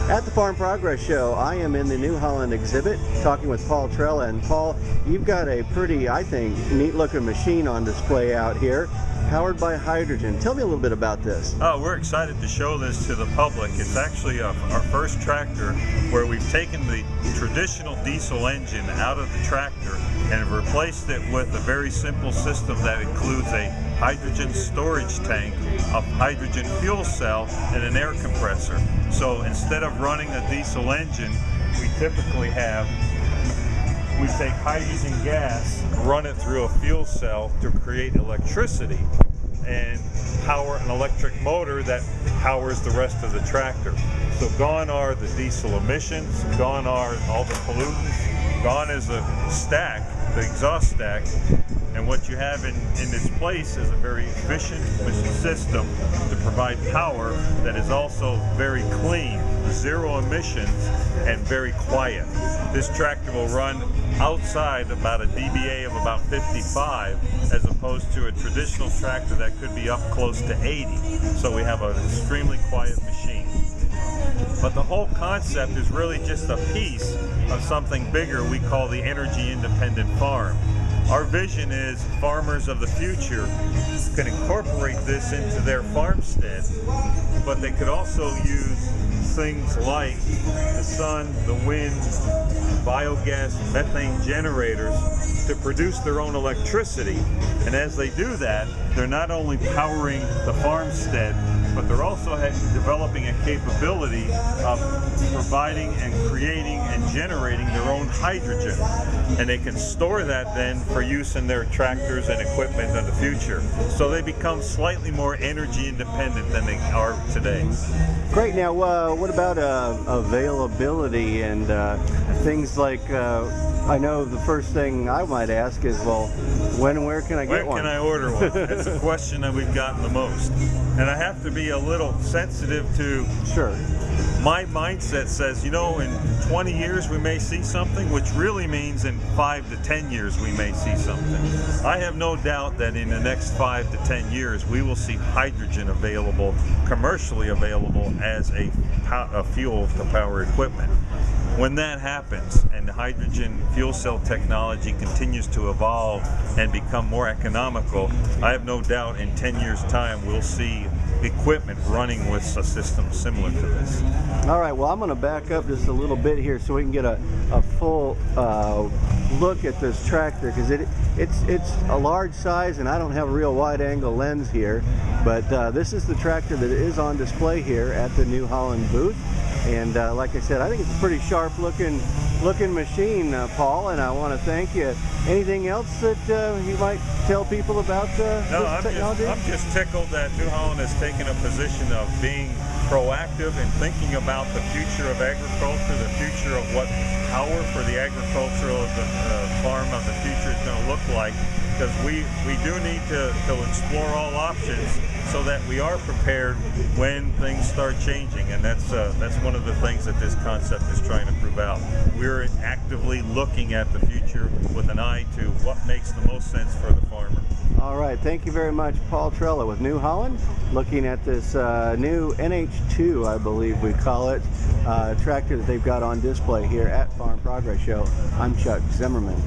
At the Farm Progress Show, I am in the New Holland exhibit talking with Paul Trella. And Paul, you've got a pretty, I think, neat looking machine on display out here, powered by hydrogen. Tell me a little bit about this. Oh, we're excited to show this to the public. It's actually our first tractor where we've taken the traditional diesel engine out of the tractor and have replaced it with a very simple system that includes a hydrogen storage tank, a hydrogen fuel cell, and an air compressor. So instead of running a diesel engine, we typically take hydrogen gas, run it through a fuel cell to create electricity and power an electric motor that powers the rest of the tractor. So gone are the diesel emissions, gone are all the pollutants, gone is the stack, the exhaust stack, and what you have in its place is a very efficient system to provide power that is also very clean, zero emissions, and very quiet. This tractor will run outside about a dBA of about 55 as opposed to a traditional tractor that could be up close to 80. So we have an extremely quiet machine. But the whole concept is really just a piece of something bigger we call the energy independent farm. Our vision is farmers of the future can incorporate this into their farmstead, but they could also use things like the sun, the wind, biogas, methane generators to produce their own electricity. And as they do that, they're not only powering the farmstead, but they're also developing a capability of providing and creating and generating their own hydrogen. And they can store that then for use in their tractors and equipment in the future. So they become slightly more energy independent than they are today. Great. Now, what about availability and things like, I know the first thing I might ask is, well, when and where can I get one? When can I order one? That's a question that we've gotten the most. And I have to be a little sensitive to... Sure. My mindset says, you know, in 20 years we may see something, which really means in 5 to 10 years we may see something. I have no doubt that in the next 5 to 10 years we will see hydrogen available, commercially available as a fuel to power equipment. When that happens and the hydrogen fuel cell technology continues to evolve and become more economical, I have no doubt in 10 years' time we'll see equipment running with a system similar to this. All right, well, I'm going to back up just a little bit here so we can get a full look at this tractor, because it's a large size and I don't have a real wide angle lens here, but this is the tractor that is on display here at the New Holland booth. And like I said, I think it's a pretty sharp looking machine, Paul, and I want to thank you. Anything else that you might tell people about this technology? I'm just tickled that New Holland has taken a position of being proactive and thinking about the future of agriculture, the future of what power for the agricultural farm of the future is going to look like, because we do need to explore all options so that we are prepared when things start changing, and that's one of the things that this concept is trying to prove out. We're actively looking at the future with an eye to what makes the most sense for the farmer. All right, thank you very much, Paul Trella with New Holland, looking at this new NH2, I believe we call it, tractor that they've got on display here at Farm Progress Show. I'm Chuck Zimmerman.